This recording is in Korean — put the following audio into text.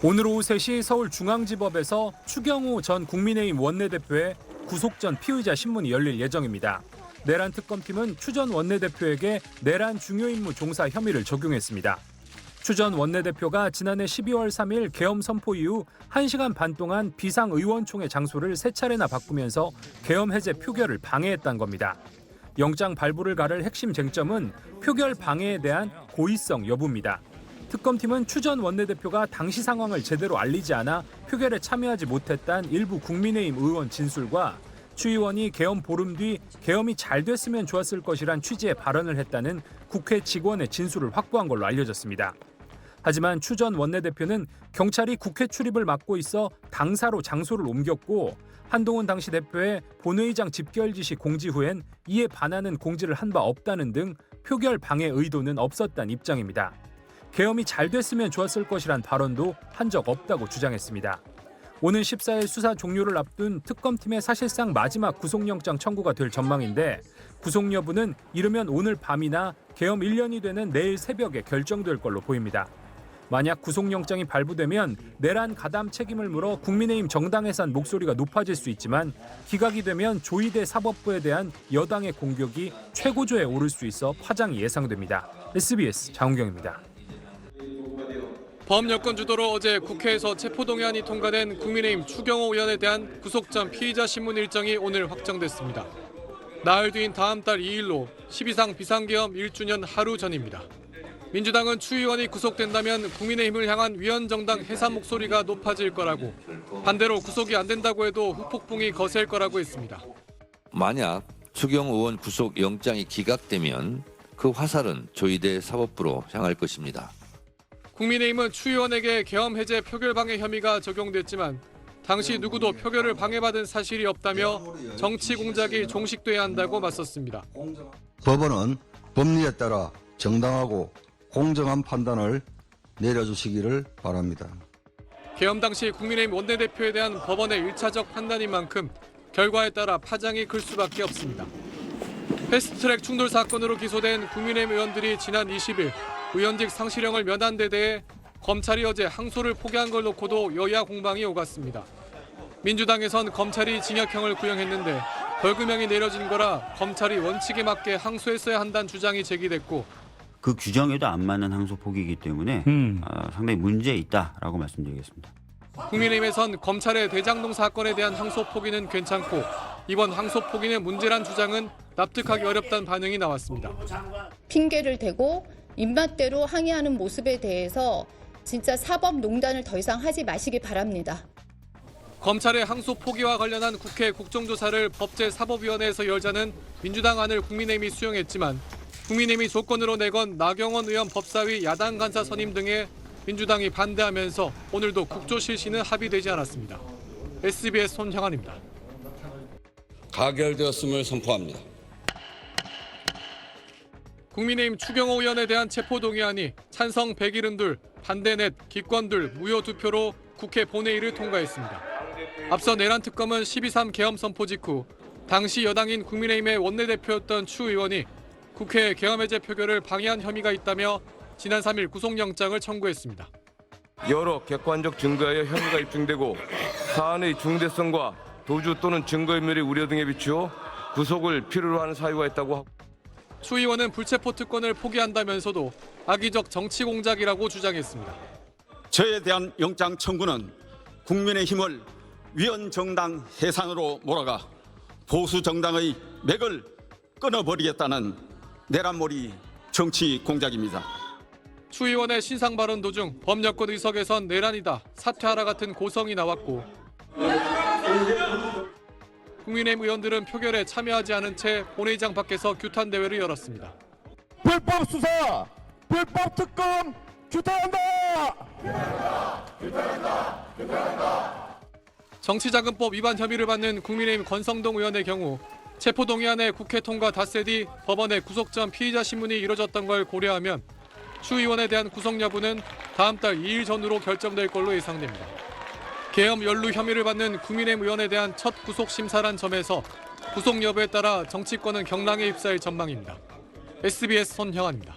오늘 오후 3시 서울중앙지법에서 추경호 전 국민의힘 원내대표의 구속 전 피의자 신문이 열릴 예정입니다. 내란 특검팀은 추 전 원내대표에게 내란 중요 임무 종사 혐의를 적용했습니다. 추 전 원내대표가 지난해 12월 3일 계엄 선포 이후 1시간 반 동안 비상의원총회 장소를 3차례나 바꾸면서 계엄 해제 표결을 방해했다는 겁니다. 영장 발부를 가를 핵심 쟁점은 표결 방해에 대한 고의성 여부입니다. 특검팀은 추 전 원내대표가 당시 상황을 제대로 알리지 않아 표결에 참여하지 못했다는 일부 국민의힘 의원 진술과 추 의원이 계엄 보름 뒤 계엄이 잘 됐으면 좋았을 것이란 취지의 발언을 했다는 국회 직원의 진술을 확보한 걸로 알려졌습니다. 하지만 추 전 원내대표는 경찰이 국회 출입을 막고 있어 당사로 장소를 옮겼고 한동훈 당시 대표의 본회의장 집결 지시 공지 후엔 이에 반하는 공지를 한 바 없다는 등 표결 방해 의도는 없었다는 입장입니다. 계엄이 잘 됐으면 좋았을 것이란 발언도 한 적 없다고 주장했습니다. 오는 14일 수사 종료를 앞둔 특검팀의 사실상 마지막 구속영장 청구가 될 전망인데 구속 여부는 이르면 오늘 밤이나 계엄 1년이 되는 내일 새벽에 결정될 걸로 보입니다. 만약 구속영장이 발부되면 내란 가담 책임을 물어 국민의힘 정당 해산 목소리가 높아질 수 있지만 기각이 되면 조희대 사법부에 대한 여당의 공격이 최고조에 오를 수 있어 파장이 예상됩니다. SBS 장훈경입니다. 범여권 주도로 어제 국회에서 체포동의안이 통과된 국민의힘 추경호 의원에 대한 구속 전 피의자 신문 일정이 오늘 확정됐습니다. 나흘 뒤인 다음 달 2일로 12상 비상계엄 1주년 하루 전입니다. 민주당은 추 의원이 구속된다면 국민의힘을 향한 위헌정당 해산 목소리가 높아질 거라고, 반대로 구속이 안 된다고 해도 후폭풍이 거셀 거라고 했습니다. 만약 추경호 의원 구속 영장이 기각되면 그 화살은 조희대 사법부로 향할 것입니다. 국민의힘은 추 의원에게 계엄 해제 표결 방해 혐의가 적용됐지만 당시 누구도 표결을 방해받은 사실이 없다며 정치 공작이 종식돼야 한다고 맞섰습니다. 법원은 법리에 따라 정당하고 공정한 판단을 내려주시기를 바랍니다. 계엄 당시 국민의힘 원내대표에 대한 법원의 1차적 판단인 만큼 결과에 따라 파장이 클 수밖에 없습니다. 패스트트랙 충돌 사건으로 기소된 국민의힘 의원들이 지난 20일 의원직 상실형을 면한 데 대해 검찰이 어제 항소를 포기한 걸 놓고도 여야 공방이 오갔습니다. 민주당에선 검찰이 징역형을 구형했는데 벌금형이 내려진 거라 검찰이 원칙에 맞게 항소했어야 한다는 주장이 제기됐고 그 규정에도 안 맞는 항소 포기이기 때문에 상당히 문제 있다라고 말씀드리겠습니다. 국민의힘에선 검찰의 대장동 사건에 대한 항소 포기는 괜찮고 이번 항소 포기는 문제란 주장은 납득하기 어렵다는 반응이 나왔습니다. 핑계를 대고 입맛대로 항의하는 모습에 대해서 진짜 사법농단을 더 이상 하지 마시기 바랍니다. 검찰의 항소 포기와 관련한 국회 국정조사를 법제사법위원회에서 열자는 민주당 안을 국민의힘이 수용했지만 국민의힘이 조건으로 내건 나경원 의원 법사위 야당 간사 선임 등에 민주당이 반대하면서 오늘도 국조 실시는 합의되지 않았습니다. SBS 손형환입니다. 가결되었음을 선포합니다. 국민의힘 추경호 의원에 대한 체포동의안이 찬성 172, 반대 넷, 기권 2, 무효 2표로 국회 본회의를 통과했습니다. 앞서 내란특검은 12.3 계엄 선포 직후 당시 여당인 국민의힘의 원내대표였던 추 의원이 국회 계엄 해제 표결을 방해한 혐의가 있다며 지난 3일 구속영장을 청구했습니다. 여러 객관적 증거에 혐의가 입증되고 사안의 중대성과 도주 또는 증거인멸의 우려 등에 비추어 구속을 필요로 하는 사유가 있다고 하고 추 의원은 불체포 특권을 포기한다면서도 악의적 정치 공작이라고 주장했습니다. 저에 대한 영장 청구는 국민의힘을 위헌정당 해산으로 몰아가 보수 정당의 맥을 끊어버리겠다는 내란몰이 정치 공작입니다. 추 의원의 신상 발언 도중 범여권 의석에선 내란이다, 사퇴하라 같은 고성이 나왔고 국민의힘 의원들은 표결에 참여하지 않은 채 본회의장 밖에서 규탄 대회를 열었습니다. 불법 수사, 불법 특검 규탄한다! 정치자금법 위반 혐의를 받는 국민의힘 권성동 의원의 경우 체포동의안의 국회 통과 닷새 뒤 법원의 구속 전 피의자 신문이 이뤄졌던 걸 고려하면 추 의원에 대한 구속 여부는 다음 달 2일 전후로 결정될 걸로 예상됩니다. 계엄 연루 혐의를 받는 국민의힘 의원에 대한 첫 구속 심사란 점에서 구속 여부에 따라 정치권은 경랑에 휩싸일 전망입니다. SBS 손형환입니다.